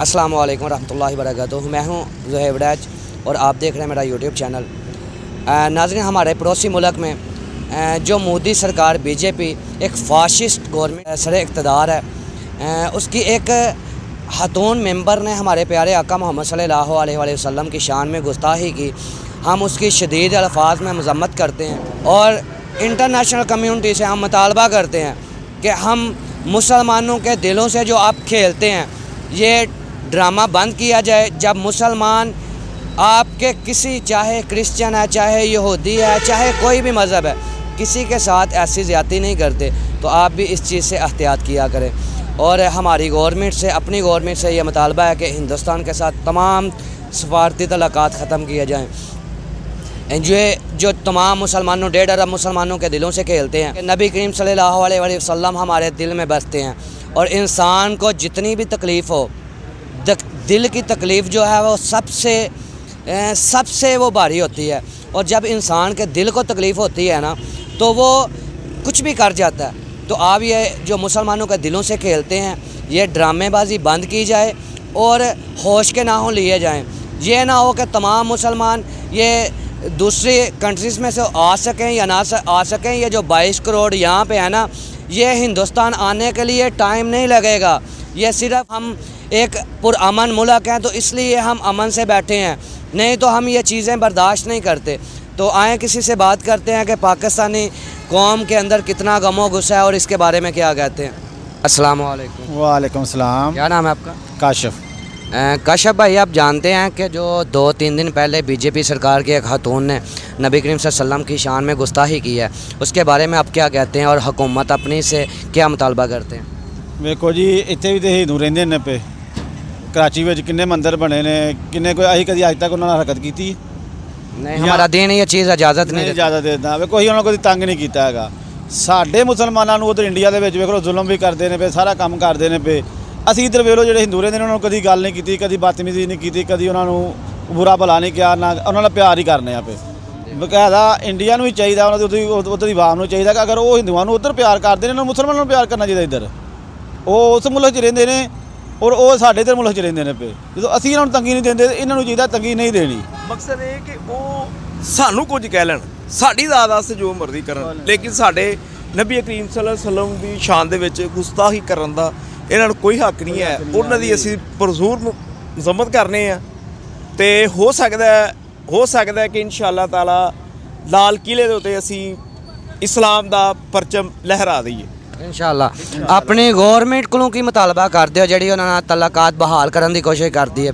अस्सलाम वालेकुम रहमतुल्लाहि व बरकातुहू। मैं हूँ ज़ुहैब वड़ैच और आप देख रहे हैं मेरा यूट्यूब चैनल। नाज़रीन, हमारे पड़ोसी मुल्क में जो मोदी सरकार बीजेपी एक फ़ाशिस्ट गवर्नमेंट सर इक़्तिदार है, उसकी एक खातून मेंबर ने हमारे प्यारे आका मोहम्मद सल्लल्लाहु अलैहि वसल्लम की शान में गुस्ताखी की। हम उसकी शदीद अल्फाज में मज़म्मत करते हैं और इंटरनेशनल कम्यूनिटी से हम मुतालबा करते हैं कि हम मुसलमानों के दिलों से जो आप खेलते हैं ये ड्रामा बंद किया जाए। जब मुसलमान आपके किसी, चाहे क्रिश्चियन है, चाहे यहूदी है, चाहे कोई भी मज़हब है, किसी के साथ ऐसी ज़्यादती नहीं करते, तो आप भी इस चीज़ से एहतियात किया करें। और हमारी गवर्नमेंट से, अपनी गवर्नमेंट से ये मुतालबा है कि हिंदुस्तान के साथ तमाम सफारती तल्लुकात ख़त्म किए जाएँ। जो तमाम मुसलमानों, 1.5 अरब मुसलमानों के दिलों से खेलते हैं। नबी करीम सल्लल्लाहु अलैहि वसल्लम हमारे दिल में बसते हैं और इंसान को जितनी भी तकलीफ़ हो, दिल की तकलीफ़ जो है वो सबसे वो भारी होती है। और जब इंसान के दिल को तकलीफ़ होती है ना, तो वो कुछ भी कर जाता है। तो आप ये जो मुसलमानों के दिलों से खेलते हैं, ये ड्रामेबाजी बंद की जाए और होश के नाहों लिए जाएं। ये ना हो कि तमाम मुसलमान ये दूसरी कंट्रीज़ में से आ सकें या ना आ सकें। ये जो 22 करोड़ यहाँ पे है ना, ये हिंदुस्तान आने के लिए टाइम नहीं लगेगा। ये सिर्फ हम एक पुरअमन मुल्क हैं, तो इसलिए हम अमन से बैठे हैं, नहीं तो हम ये चीज़ें बर्दाश्त नहीं करते। तो आए किसी से बात करते हैं कि पाकिस्तानी कौम के अंदर कितना गमो गुस्सा है और इसके बारे में क्या कहते हैं। अस्सलाम वालेकुम। वालेकुम सलाम। क्या नाम है आपका? काशिफ। काशिफ भाई, आप जानते हैं कि जो 2-3 दिन पहले बीजेपी सरकार की एक खातून ने नबी करीम सल्लल्लाहु अलैहि वसल्लम की शान में गुस्ताखी की है, उसके बारे में आप क्या कहते हैं और हुकूमत अपनी से क्या मुतालबा करते हैं? ਵੇਖੋ ਜੀ, ਇੱਥੇ ਵੀ ਤੇ ਹਿੰਦੂ ਰਹਿੰਦੇ ਨੇ ਪਏ। कराची ਵਿੱਚ ਕਿੰਨੇ ਮੰਦਰ ਬਣੇ ਨੇ, ਕਿੰਨੇ ਕੋਈ ਅਸੀਂ ਕਦੀ ਅੱਜ ਤੱਕ ਉਹਨਾਂ ਨਾਲ ਹਰਕਤ ਕੀਤੀ? नहीं, हमारा दीन ये चीज़ इजाज़त नहीं देता। ਇਜਾਜ਼ਤ ਦੇ ਦਿੰਦਾ। ਵੇਖੋ ਅਸੀਂ ਉਹਨਾਂ ਨੂੰ ਕਦੀ ਤੰਗ ਨਹੀਂ ਕੀਤਾ ਹੈਗਾ। ਸਾਡੇ ਮੁਸਲਮਾਨਾਂ ਨੂੰ ਉਧਰ ਇੰਡੀਆ ਦੇ ਵਿੱਚ ਵੇਖ ਲਓ ਜ਼ੁਲਮ ਵੀ ਕਰਦੇ ਨੇ ਪਏ, ਸਾਰਾ ਕੰਮ ਕਰਦੇ ਨੇ ਪਏ। ਅਸੀਂ ਇੱਧਰ ਵੇਖ ਲਓ ਜਿਹੜੇ ਹਿੰਦੂ ਰਹਿੰਦੇ ਨੇ ਉਹਨਾਂ ਨੂੰ ਕਦੀ ਗੱਲ ਨਹੀਂ ਕੀਤੀ, ਕਦੀ ਬਦਤਮੀਜ਼ੀ ਨਹੀਂ ਕੀਤੀ, ਕਦੀ ਉਹਨਾਂ ਨੂੰ ਬੁਰਾ ਭਲਾ ਨਹੀਂ ਕਿਹਾ, ਨਾ ਉਹਨਾਂ ਨਾਲ ਪਿਆਰ ਹੀ ਕਰਨੇ ਆ ਪਏ। ਬਕਾਇਦਾ ਇੰਡੀਆ ਨੂੰ ਵੀ ਚਾਹੀਦਾ, ਉਹਨਾਂ ਦੀ ਉੱਧਰ ਦੀ ਆਵਾਮ ਨੂੰ ਚਾਹੀਦਾ ਕਿ ਅਗਰ ਉਹ ਹਿੰਦੂਆਂ ਨੂੰ ਉੱਧਰ ਪਿਆਰ ਕਰਦੇ ਨੇ, ਉਹਨਾਂ ਨੂੰ ਮੁਸਲਮਾਨਾਂ ਨੂੰ ਪਿਆਰ ਕਰਨਾ ਚਾਹੀਦਾ। ਇੱਧਰ ਉਹ ਉਸ ਮੁਲਕ 'ਚ ਰਹਿੰਦੇ ਨੇ ਔਰ ਉਹ ਸਾਡੇ ਇੱਧਰ ਮੁਲਕ 'ਚ ਰਹਿੰਦੇ ਨੇ ਪਏ। ਜਦੋਂ ਅਸੀਂ ਇਹਨਾਂ ਨੂੰ ਤੰਗੀ ਨਹੀਂ ਦਿੰਦੇ, ਇਹਨਾਂ ਨੂੰ ਚਾਹੀਦਾ ਤੰਗੀ ਨਹੀਂ ਦੇਣੀ। ਮਕਸਦ ਇਹ ਕਿ ਉਹ ਸਾਨੂੰ ਕੁਝ ਕਹਿ ਲੈਣ, ਸਾਡੀ ਦਾਦ ਵਾਸਤੇ ਜੋ ਮਰਜ਼ੀ ਕਰਨ, ਲੇਕਿਨ ਸਾਡੇ ਨਬੀ ਕਰੀਮ ਸੱਲੱਲਾਹੁ ਅਲੈहि ਵਸੱਲਮ ਦੀ ਸ਼ਾਨ ਦੇ ਵਿੱਚ ਗੁਸਤਾਖੀ ਕਰਨ ਦਾ ਇਹਨਾਂ ਨੂੰ ਕੋਈ ਹੱਕ ਨਹੀਂ ਹੈ। ਉਹਨਾਂ ਦੀ ਅਸੀਂ ਪਰਜ਼ੂਰ ਮਜ਼ਮਤ ਕਰਨੇ ਆ। ਤੇ ਹੋ ਸਕਦਾ ਕਿ ਇਨਸ਼ਾ ਅੱਲਾਹ ਤਾਲਾ ਲਾਲ ਕਿਲੇ ਦੇ ਉੱਤੇ ਅਸੀਂ ਇਸਲਾਮ ਦਾ ਪਰਚਮ ਲਹਿਰਾ ਦਈਏ इंशाअल्लाह। अपनी गवर्नमेंट को की मुतालबा करते हो जी उन्होंने तल्लुकात बहाल करने की कोशिश करती है?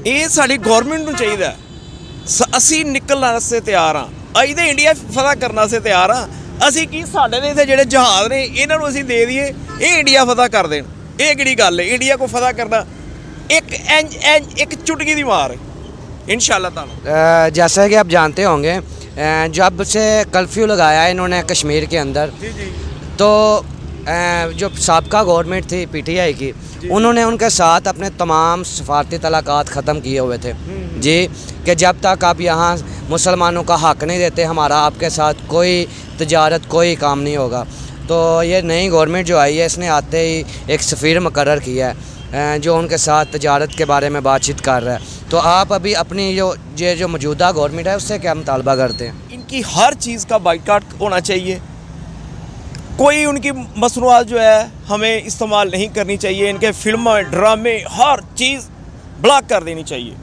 ਇਹ ਸਾਡੀ ਗੌਰਮੈਂਟ ਨੂੰ ਚਾਹੀਦਾ। ਅਸੀਂ ਨਿਕਲਣ ਵਾਸਤੇ ਤਿਆਰ ਹਾਂ, ਅਸੀਂ ਤਾਂ ਇੰਡੀਆ ਫਤਹ ਕਰਨ ਵਾਸਤੇ ਤਿਆਰ ਹਾਂ। ਅਸੀਂ ਕੀ, ਸਾਡੇ ਦੇ ਇੱਥੇ ਜਿਹੜੇ ਜਹਾਜ਼ ਨੇ ਇਹਨਾਂ ਨੂੰ ਅਸੀਂ ਦੇ ਦਈਏ, ਇਹ ਇੰਡੀਆ ਫਤਹ ਕਰ ਦੇਣ। ਇਹ ਕਿਹੜੀ ਗੱਲ ਹੈ? ਇੰਡੀਆ को फतह करना एक चुटकी दी मार है इंशाअल्लाह ताला। जैसा कि आप जानते होंगे, जब से कर्फ्यू लगाया है इन्होंने कश्मीर के अंदर, तो जो साबका गवर्नमेंट थी PTI की, उन्होंने उनके साथ अपने तमाम सफारती तलाक़ात ख़त्म किए हुए थे जी, कि जब तक आप यहाँ मुसलमानों का हक़ नहीं देते, हमारा आपके साथ कोई तजारत, कोई काम नहीं होगा। तो ये नई गवर्नमेंट जो आई है, इसने आते ही एक सफ़ीर मुकर्रर किया है जो उनके साथ तजारत के बारे में बातचीत कर रहा है। तो आप अभी अपनी जो मौजूदा गवर्नमेंट है उससे क्या मुतालबा करते हैं? इनकी हर चीज़ का बाइकाट होना चाहिए। कोई उनकी मसनूआत जो है हमें इस्तेमाल नहीं करनी चाहिए। इनके फिल्म, ड्रामे, हर चीज़ ब्लॉक कर देनी चाहिए।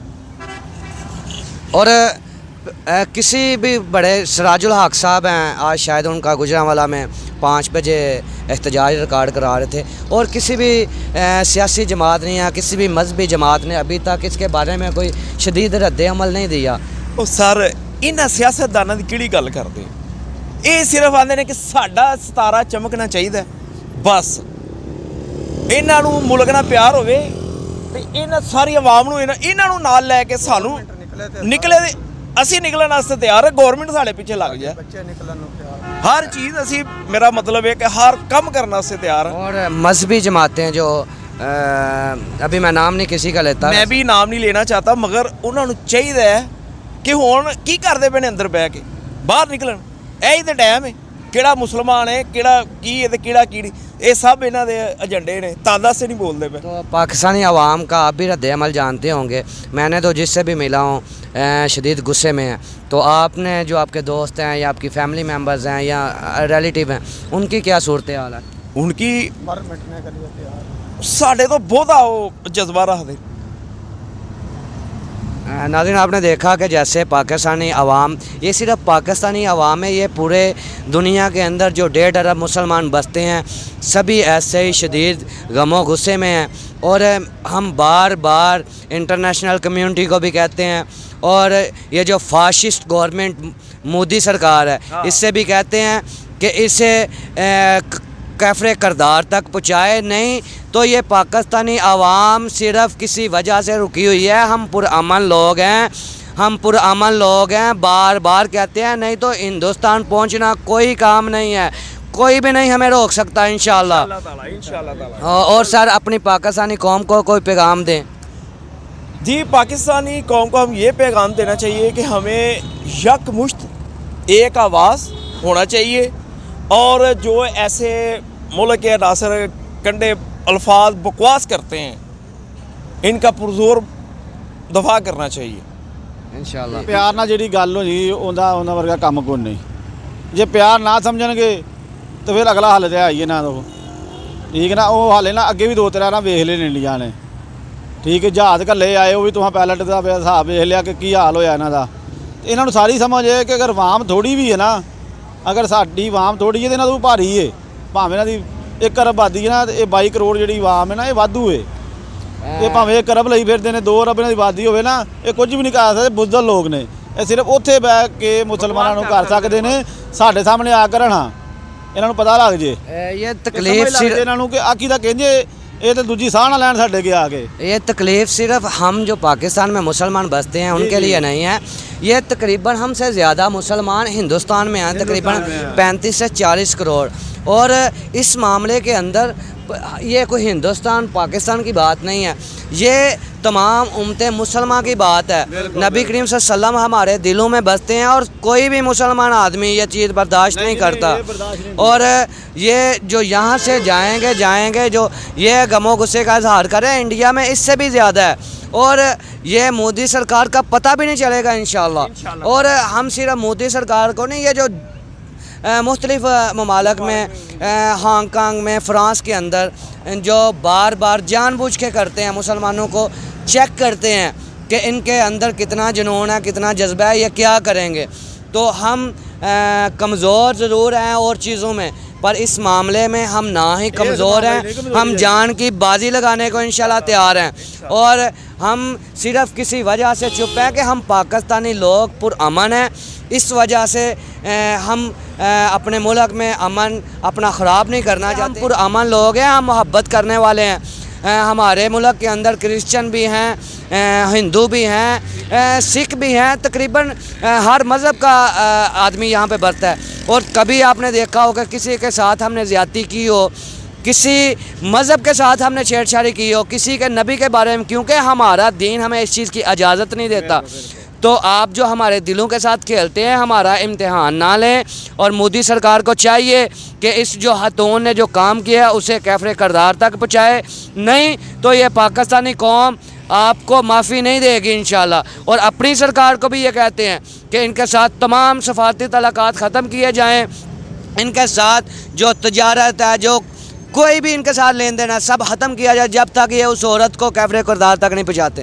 और किसी भी बड़े, सिराजुल हक साहब हैं, आज शायद उनका गुजरांवाला में 5 बजे एहतजाज रिकॉर्ड करा रहे थे, और किसी भी सियासी जमात ने या किसी भी मजहबी जमात ने अभी तक इसके बारे में कोई शदीद रद्द अमल नहीं दिया। ਉਹ ਸਰ, ਇਹਨਾਂ ਸਿਆਸਤਦਾਨਾਂ ਦੀ ਕਿਹੜੀ ਗੱਲ ਕਰਦੇ? ਇਹ ਸਿਰਫ ਆਉਂਦੇ ਨੇ ਕਿ ਸਾਡਾ ਸਿਤਾਰਾ ਚਮਕਣਾ ਚਾਹੀਦਾ, ਬਸ। ਇਹਨਾਂ ਨੂੰ ਮੁਲਕ ਨਾਲ ਪਿਆਰ ਹੋਵੇ ਤੇ ਇਹਨਾਂ ਸਾਰੀ ਆਵਾਮ ਨੂੰ ਇਹਨਾਂ ਨੂੰ ਨਾਲ ਲੈ ਕੇ ਸਾਨੂੰ ਨਿਕਲੇ। ਅਸੀਂ ਨਿਕਲਣ ਵਾਸਤੇ ਤਿਆਰ ਹੈ, ਗਵਰਨਮੈਂਟ ਸਾਡੇ ਪਿੱਛੇ ਲੱਗ ਜਾਏ। ਬੱਚੇ ਨਿਕਲਣ ਨੂੰ ਤਿਆਰ, ਹਰ ਚੀਜ਼ ਅਸੀਂ, ਮੇਰਾ ਮਤਲਬ ਹੈ ਕਿ ਹਰ ਕੰਮ ਕਰਨ ਵਾਸਤੇ ਤਿਆਰ ਹਾਂ। और मजहबी जमातें जो अभी मैं नाम नहीं किसी का लेता, ਮੈਂ ਵੀ ਨਾਮ ਨਹੀਂ ਲੈਣਾ ਚਾਹਤਾ, ਮਗਰ ਉਹਨਾਂ ਨੂੰ ਚਾਹੀਦਾ ਹੈ ਕਿ ਹੁਣ ਕੀ ਕਰਦੇ ਪਏ ਨੇ ਅੰਦਰ ਬਹਿ ਕੇ, ਬਾਹਰ ਨਿਕਲਣ। ਇਹੀ ਤਾਂ ਟਾਈਮ ਹੈ। ਕਿਹੜਾ ਮੁਸਲਮਾਨ ਹੈ, ਕਿਹੜਾ ਕੀ ਹੈ ਤੇ ਕਿਹੜਾ ਕੀ ਨਹੀਂ, ਇਹ ਸਭ ਇਹਨਾਂ ਦੇ ਏਜੰਡੇ ਨੇ, ਤਾਂ ਦੱਸ ਨਹੀਂ ਬੋਲਦੇ ਪਏ। तो पाकिस्तानी अवाम का आप भी रद्द-ए-अमल जानते होंगे। मैंने तो जिससे भी मिला हूँ शदीद गुस्से में है। तो आपने जो आपके दोस्त हैं या आपकी फैमिली मेम्बर्स हैं या रिलेटिव हैं, उनकी क्या सूरत हाल है? उनकी ਸਾਡੇ ਤੋਂ ਬਹੁਤਾ ਉਹ ਜਜ਼ਬਾ ਰੱਖਦੇ। नाज़रीन, आपने देखा कि जैसे पाकिस्तानी अवाम, ये सिर्फ पाकिस्तानी अवाम है, ये पूरे दुनिया के अंदर जो 1.5 अरब मुसलमान बसते हैं सभी ऐसे ही शदीद गमो गुस्से में हैं। और हम बार बार इंटरनेशनल कम्युनिटी को भी कहते हैं और ये जो फाशिस्ट गवर्नमेंट मोदी सरकार है इससे भी कहते हैं कि इसे कैफरे करदार तक पहुँचाए, नहीं तो ये पाकिस्तानी अवाम सिर्फ किसी वजह से रुकी हुई है। हम पुरअमन लोग हैं, हम पुरअमन लोग हैं, बार बार कहते हैं, नहीं तो हिंदुस्तान पहुँचना कोई काम नहीं है, कोई भी नहीं हमें रोक सकता इंशाल्लाह। और सर अपनी पाकिस्तानी कौम को कोई पैगाम दें। जी, पाकिस्तानी कौम को हम ये पैगाम देना चाहिए कि हमें यकमुश्त एक आवाज़ होना चाहिए और जो ऐसे मुल्क के नासर कंडे अल्फाज बकवास करते हैं इनका पुरजोर दफा करना चाहिए इंशाल्लाह। ਪਿਆਰ ਨਾਲ ਜਿਹੜੀ ਗੱਲ ਹੋ ਜੀ ਉਹਨਾਂ ਵਰਗਾ ਕੰਮ ਕੋਈ ਨਹੀਂ। ਜੇ ਪਿਆਰ ਨਾ ਸਮਝਣਗੇ ਤਾਂ ਫਿਰ ਅਗਲਾ ਹੱਲ ਤੇ ਹੈ ਹੀ ਇਹਨਾਂ ਦਾ। ਠੀਕ ਨਾ, ਉਹ ਹਾਲੇ ਨਾ ਅੱਗੇ ਵੀ 2-3 ਨਾ ਵੇਖ ਲਏ ਨੇ ਇੰਡੀਆ ਨੇ। ਠੀਕ ਹੈ, ਜਹਾਜ਼ ਘੱਲੇ ਆਏ, ਉਹ ਵੀ ਤੁਹਾਂ ਪਾਇਲਟ ਦਾ ਹਿਸਾਬ ਵੇਖ ਲਿਆ ਕਿ ਕੀ ਹਾਲ ਹੋਇਆ ਇਹਨਾਂ ਦਾ। ਇਹਨਾਂ ਨੂੰ ਸਾਰੀ ਸਮਝ ਹੈ ਕਿ ਅਗਰ ਆਵਾਮ ਥੋੜੀ ਵੀ ਹੈ ਨਾ, ਅਗਰ ਸਾਡੀ ਆਵਾਮ ਥੋੜੀ ਹੈ ਤੇ ਇਹਨਾਂ ਤੋਂ ਭਾਰੀ ਹੈ। ਭਾਵੇਂ ਇਹਨਾਂ ਦੀ 1 ਅਰਬ ਆਬਾਦੀ ਹੈ ਨਾ, ਤੇ ਇਹ 22 ਕਰੋੜ ਜਿਹੜੀ ਆਵਾਮ ਹੈ ਨਾ, ਇਹ ਵਾਧੂ ਹੈ। ਇਹ ਭਾਵੇਂ 1 ਅਰਬ ਲਈ ਫਿਰਦੇ ਨੇ, 2 ਅਰਬ ਇਹਨਾਂ ਦੀ ਆਬਾਦੀ ਹੋਵੇ ਨਾ, ਇਹ ਕੁਝ ਵੀ ਨਹੀਂ ਕਰ ਸਕਦੇ। ਬੁਜ਼ਦਲ ਲੋਕ ਨੇ, ਇਹ ਸਿਰਫ ਉੱਥੇ ਬਹਿ ਕੇ ਮੁਸਲਮਾਨਾਂ ਨੂੰ ਕਰ ਸਕਦੇ ਨੇ। ਸਾਡੇ ਸਾਹਮਣੇ ਆ ਕਰਨ ਇਹਨਾਂ ਨੂੰ ਪਤਾ ਲੱਗ ਜੇ, ये तकलीफ सिर्फ ਇਹਨਾਂ ਨੂੰ ਕਿ ਆਕੀ ਦਾ ਕਹਿੰਦੇ ਇਹ ਤਾਂ ਦੂਜੀ ਸਾਹ ਨਾ ਲੈਣ ਸਾਡੇ ਅੱਗੇ ਆ ਕੇ। ये तकलीफ़ सिर्फ हम जो पाकिस्तान में मुसलमान बसते हैं उनके लिए नहीं है, ये तकरीबन हमसे ज़्यादा मुसलमान हिंदुस्तान में हैं, तकरीबन 35 से 40 करोड़। और इस मामले के अंदर ये कोई हिंदुस्तान पाकिस्तान की बात नहीं है, ये तमाम उम्मतें मुसलमान की बात है। नबी करीम सल्लल्लाहु अलैहि वसल्लम हमारे दिलों में बसते हैं और कोई भी मुसलमान आदमी ये चीज़ बर्दाश्त नहीं करता। और ये जो यहाँ से जाएंगे जो ये गमो गुस्से का इजहार करें इंडिया में इससे भी ज़्यादा है, और ये मोदी सरकार का पता भी नहीं चलेगा इंशाल्लाह। और हम सिर्फ मोदी सरकार को नहीं, ये जो मुख्तलिफ़ ममालक में हांगकांग में फ़्रांस के अंदर जो बार बार जानबूझ के करते हैं, मुसलमानों को चेक करते हैं कि इनके अंदर कितना जुनून है, कितना जज्बा है, ये क्या करेंगे। तो हम कमज़ोर ज़रूर हैं और चीज़ों में, पर इस मामले में हम ना ही कमज़ोर हैं, हम जान की बाजी लगाने को इंशाल्लाह तैयार हैं। और हम सिर्फ किसी वजह से चुप हैं कि हम पाकिस्तानी लोग पुरअमन हैं, इस वजह से हम अपने मुल्क में अमन अपना ख़राब नहीं करना चाहते। हम पुरअमन लोग हैं, हम मोहब्बत करने वाले हैं। हमारे मुल्क के अंदर क्रिश्चियन भी हैं, हिंदू भी हैं, सिख भी हैं, तकरीबन हर मज़हब का आदमी यहाँ पे बसता है। और कभी आपने देखा होगा किसी के साथ हमने ज़्यादती की हो, किसी मज़हब के साथ हमने छेड़छाड़ी की हो, किसी के नबी के बारे में, क्योंकि हमारा दीन हमें इस चीज़ की इजाज़त नहीं देता। तो आप जो हमारे दिलों के साथ खेलते हैं, हमारा इम्तिहान ना लें। और मोदी सरकार को चाहिए कि इस जो हतून ने जो काम किया है उसे कैफरे करदार तक पहुँचाए, नहीं तो ये पाकिस्तानी कौम आपको माफ़ी नहीं देगी इंशाल्लाह। और अपनी सरकार को भी ये कहते हैं कि इनके साथ तमाम सफारती तलाक़ात ख़त्म किए जाएँ, इनके साथ जो तजारत है, जो कोई भी इनके साथ लेन देन है, सब ख़त्म किया जाए जब तक ये उस औरत को कैफरे करदार तक नहीं पहुँचाते।